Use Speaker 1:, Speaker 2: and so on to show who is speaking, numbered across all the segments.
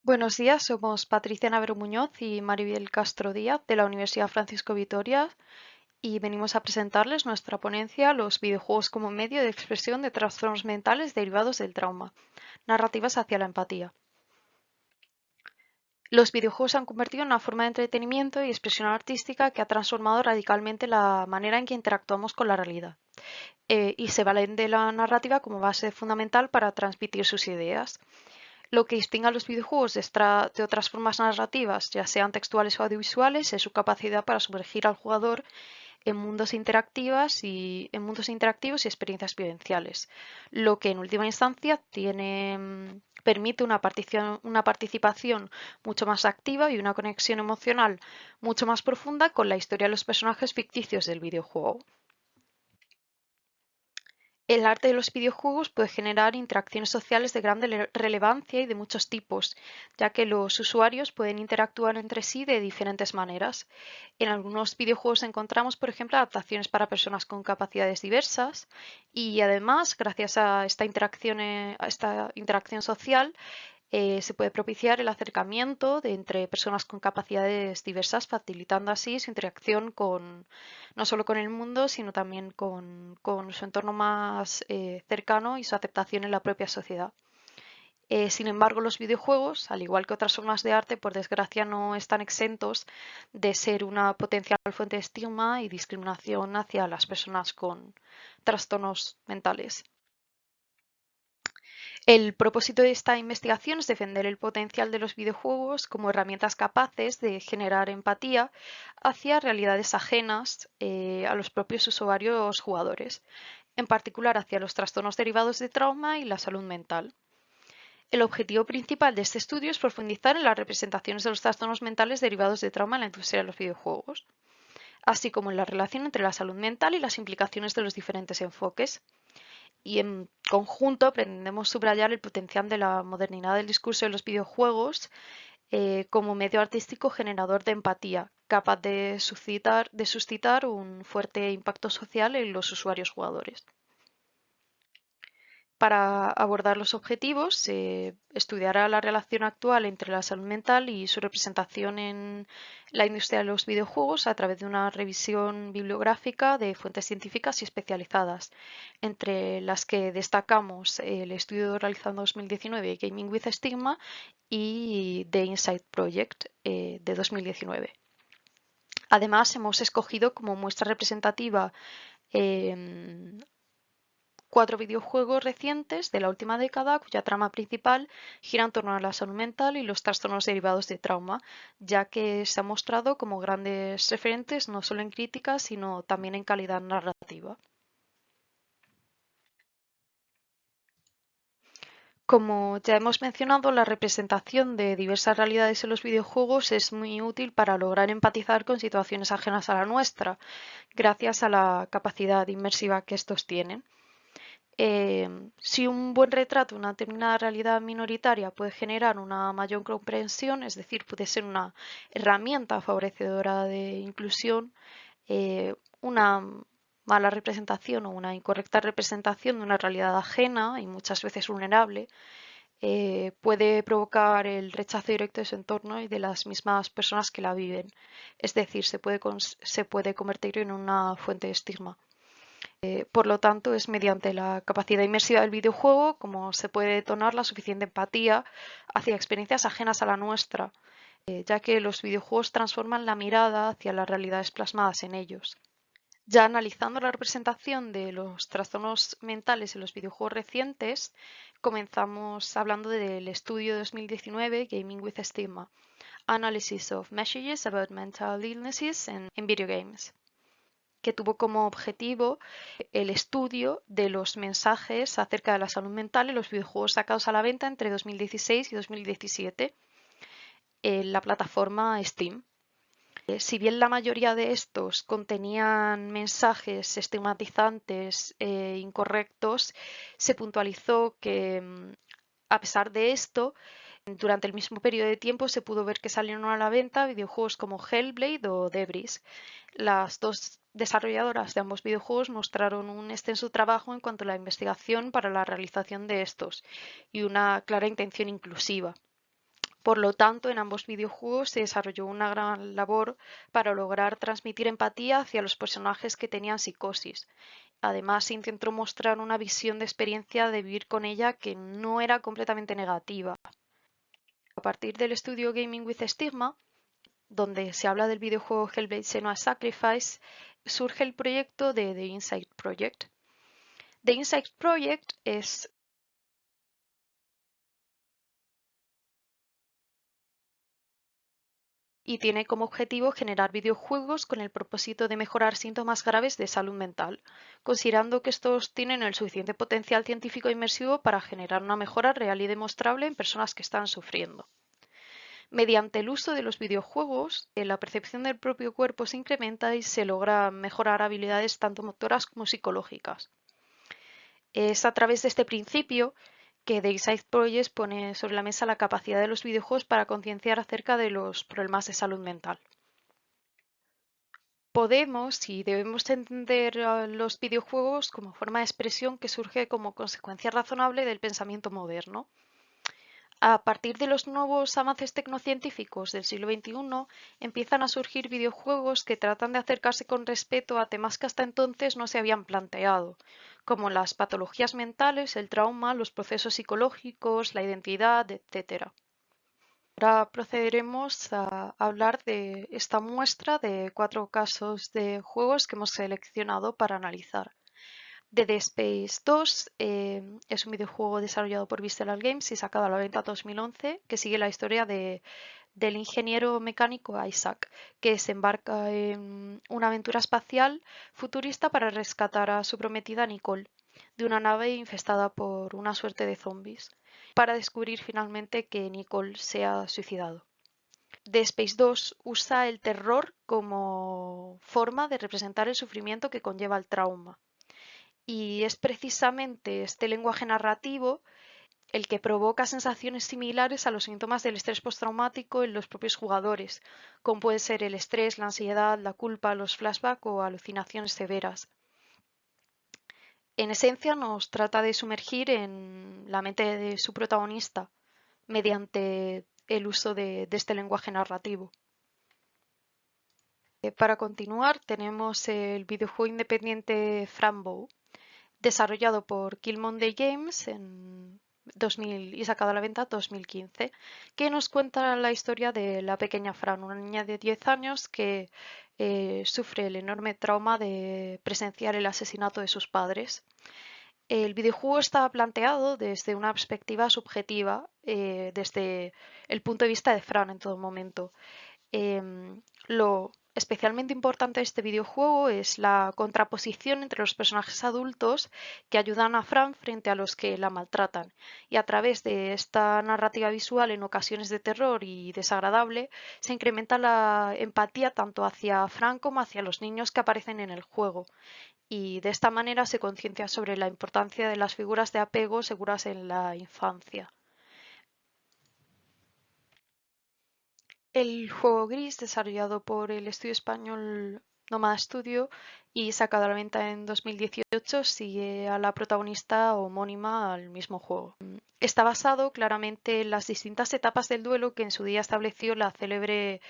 Speaker 1: Buenos días, somos Patricia Navarro Muñoz y Maribel Castro Díaz de la Universidad Francisco Vitoria y venimos a presentarles nuestra ponencia Los videojuegos como medio de expresión de trastornos mentales derivados del trauma, narrativas hacia la empatía. Los videojuegos se han convertido en una forma de entretenimiento y expresión artística que ha transformado radicalmente la manera en que interactuamos con la realidad, y se valen de la narrativa como base fundamental para transmitir sus ideas. Lo que distingue a los videojuegos de otras formas narrativas, ya sean textuales o audiovisuales, es su capacidad para sumergir al jugador en mundos interactivos y experiencias vivenciales, lo que en última instancia permite una participación mucho más activa y una conexión emocional mucho más profunda con la historia de los personajes ficticios del videojuego. El arte de los videojuegos puede generar interacciones sociales de gran relevancia y de muchos tipos, ya que los usuarios pueden interactuar entre sí de diferentes maneras. En algunos videojuegos encontramos, por ejemplo, adaptaciones para personas con capacidades diversas y además, gracias a a esta interacción social, se puede propiciar el acercamiento entre personas con capacidades diversas, facilitando así su interacción no solo con el mundo, sino también con su entorno más cercano y su aceptación en la propia sociedad. Sin embargo, los videojuegos, al igual que otras formas de arte, por desgracia no están exentos de ser una potencial fuente de estigma y discriminación hacia las personas con trastornos mentales. El propósito de esta investigación es defender el potencial de los videojuegos como herramientas capaces de generar empatía hacia realidades ajenas a los propios usuarios jugadores, en particular hacia los trastornos derivados de trauma y la salud mental. El objetivo principal de este estudio es profundizar en las representaciones de los trastornos mentales derivados de trauma en la industria de los videojuegos, así como en la relación entre la salud mental y las implicaciones de los diferentes enfoques, y en conjunto pretendemos subrayar el potencial de la modernidad del discurso de los videojuegos como medio artístico generador de empatía, capaz de suscitar un fuerte impacto social en los usuarios jugadores. Para abordar los objetivos, se estudiará la relación actual entre la salud mental y su representación en la industria de los videojuegos a través de una revisión bibliográfica de fuentes científicas y especializadas, entre las que destacamos el estudio realizado en 2019, Gaming with Stigma, y The Insight Project de 2019. Además, hemos escogido como muestra representativa eh, 4 videojuegos recientes de la última década cuya trama principal gira en torno a la salud mental y los trastornos derivados de trauma, ya que se han mostrado como grandes referentes no solo en crítica, sino también en calidad narrativa. Como ya hemos mencionado, la representación de diversas realidades en los videojuegos es muy útil para lograr empatizar con situaciones ajenas a la nuestra, gracias a la capacidad inmersiva que estos tienen. Si un buen retrato de una determinada realidad minoritaria puede generar una mayor comprensión, es decir, puede ser una herramienta favorecedora de inclusión, una mala representación o una incorrecta representación de una realidad ajena y muchas veces vulnerable puede provocar el rechazo directo de su entorno y de las mismas personas que la viven. Es decir, se puede convertir en una fuente de estigma. Por lo tanto, es mediante la capacidad inmersiva del videojuego como se puede detonar la suficiente empatía hacia experiencias ajenas a la nuestra, ya que los videojuegos transforman la mirada hacia las realidades plasmadas en ellos. Ya analizando la representación de los trastornos mentales en los videojuegos recientes, comenzamos hablando del estudio de 2019 Gaming with Stigma, Analysis of Messages about Mental Illnesses in Video Games, que tuvo como objetivo el estudio de los mensajes acerca de la salud mental en los videojuegos sacados a la venta entre 2016 y 2017 en la plataforma Steam. Si bien la mayoría de estos contenían mensajes estigmatizantes e incorrectos, se puntualizó que, a pesar de esto, durante el mismo periodo de tiempo se pudo ver que salieron a la venta videojuegos como Hellblade o Debris. Las dos desarrolladoras de ambos videojuegos mostraron un extenso trabajo en cuanto a la investigación para la realización de estos y una clara intención inclusiva. Por lo tanto, en ambos videojuegos se desarrolló una gran labor para lograr transmitir empatía hacia los personajes que tenían psicosis. Además, se intentó mostrar una visión de experiencia de vivir con ella que no era completamente negativa. A partir del estudio Gaming with Stigma, donde se habla del videojuego Hellblade: Senua's Sacrifice, surge el proyecto de The Inside Project. The Inside Project es y tiene como objetivo generar videojuegos con el propósito de mejorar síntomas graves de salud mental, considerando que estos tienen el suficiente potencial científico e inmersivo para generar una mejora real y demostrable en personas que están sufriendo. Mediante el uso de los videojuegos, la percepción del propio cuerpo se incrementa y se logra mejorar habilidades tanto motoras como psicológicas. Es a través de este principio que The Inside Project pone sobre la mesa la capacidad de los videojuegos para concienciar acerca de los problemas de salud mental. Podemos y debemos entender los videojuegos como forma de expresión que surge como consecuencia razonable del pensamiento moderno. A partir de los nuevos avances tecnocientíficos del siglo XXI, empiezan a surgir videojuegos que tratan de acercarse con respeto a temas que hasta entonces no se habían planteado, como las patologías mentales, el trauma, los procesos psicológicos, la identidad, etc. Ahora procederemos a hablar de esta muestra de 4 casos de juegos que hemos seleccionado para analizar. Dead Space 2 es un videojuego desarrollado por Visceral Games y sacado a la venta en 2011, que sigue la historia del ingeniero mecánico Isaac, que se embarca en una aventura espacial futurista para rescatar a su prometida Nicole de una nave infestada por una suerte de zombies, para descubrir finalmente que Nicole se ha suicidado. Dead Space 2 usa el terror como forma de representar el sufrimiento que conlleva el trauma. Y es precisamente este lenguaje narrativo el que provoca sensaciones similares a los síntomas del estrés postraumático en los propios jugadores, como puede ser el estrés, la ansiedad, la culpa, los flashbacks o alucinaciones severas. En esencia, nos trata de sumergir en la mente de su protagonista mediante el uso de este lenguaje narrativo. Para continuar, tenemos el videojuego independiente Frambow, desarrollado por Killmonday Games en 2000 y sacado a la venta en 2015, que nos cuenta la historia de la pequeña Fran, una niña de 10 años que sufre el enorme trauma de presenciar el asesinato de sus padres. El videojuego está planteado desde una perspectiva subjetiva, desde el punto de vista de Fran en todo momento. Lo especialmente importante de este videojuego es la contraposición entre los personajes adultos que ayudan a Fran frente a los que la maltratan. Y a través de esta narrativa visual en ocasiones de terror y desagradable, se incrementa la empatía tanto hacia Fran como hacia los niños que aparecen en el juego. Y de esta manera se conciencia sobre la importancia de las figuras de apego seguras en la infancia. El juego Gris, desarrollado por el estudio español Nómada Studio y sacado a la venta en 2018, sigue a la protagonista homónima al mismo juego. Está basado claramente en las distintas etapas del duelo que en su día estableció la célebre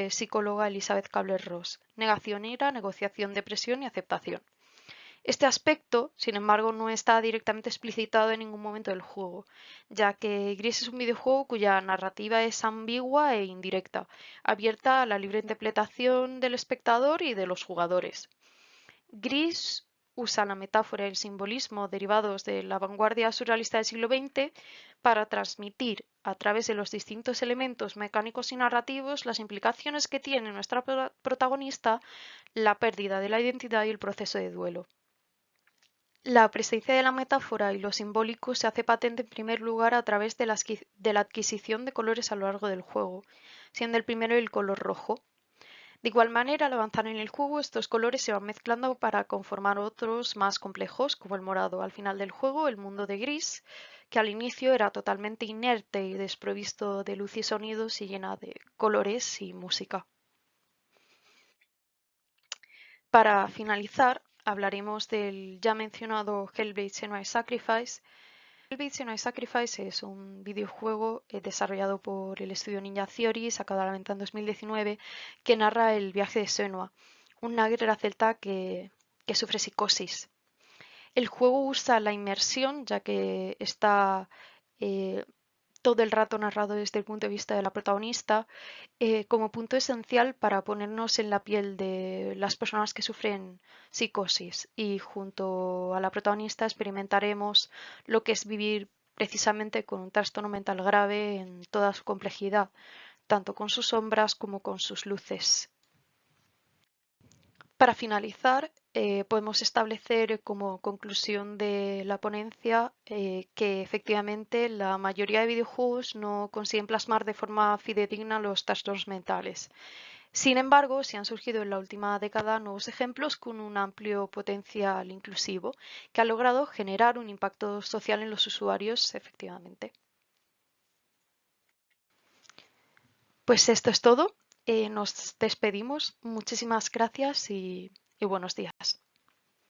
Speaker 1: psicóloga Elizabeth Kubler-Ross: negación, ira, negociación, depresión y aceptación. Este aspecto, sin embargo, no está directamente explicitado en ningún momento del juego, ya que Gris es un videojuego cuya narrativa es ambigua e indirecta, abierta a la libre interpretación del espectador y de los jugadores. Gris usa la metáfora y el simbolismo derivados de la vanguardia surrealista del siglo XX para transmitir, a través de los distintos elementos mecánicos y narrativos, las implicaciones que tiene nuestra protagonista la pérdida de la identidad y el proceso de duelo. La presencia de la metáfora y lo simbólico se hace patente en primer lugar a través de la adquisición de colores a lo largo del juego, siendo el primero el color rojo. De igual manera, al avanzar en el juego, estos colores se van mezclando para conformar otros más complejos, como el morado. Al final del juego, el mundo de Gris, que al inicio era totalmente inerte y desprovisto de luz y sonidos y llena de colores y música. Para finalizar, hablaremos del ya mencionado Hellblade: Senua's Sacrifice, Visionary Sacrifice es un videojuego desarrollado por el estudio Ninja Theory, sacado a la venta en 2019, que narra el viaje de Senua, una guerrera celta que sufre psicosis. El juego usa la inmersión, ya que está eh, todo el rato narrado desde el punto de vista de la protagonista, como punto esencial para ponernos en la piel de las personas que sufren psicosis, y junto a la protagonista experimentaremos lo que es vivir precisamente con un trastorno mental grave en toda su complejidad, tanto con sus sombras como con sus luces. Para finalizar, podemos establecer como conclusión de la ponencia que efectivamente la mayoría de videojuegos no consiguen plasmar de forma fidedigna los trastornos mentales. Sin embargo, se han surgido en la última década nuevos ejemplos con un amplio potencial inclusivo que ha logrado generar un impacto social en los usuarios, efectivamente. Pues esto es todo. Nos despedimos. Muchísimas gracias y buenos días.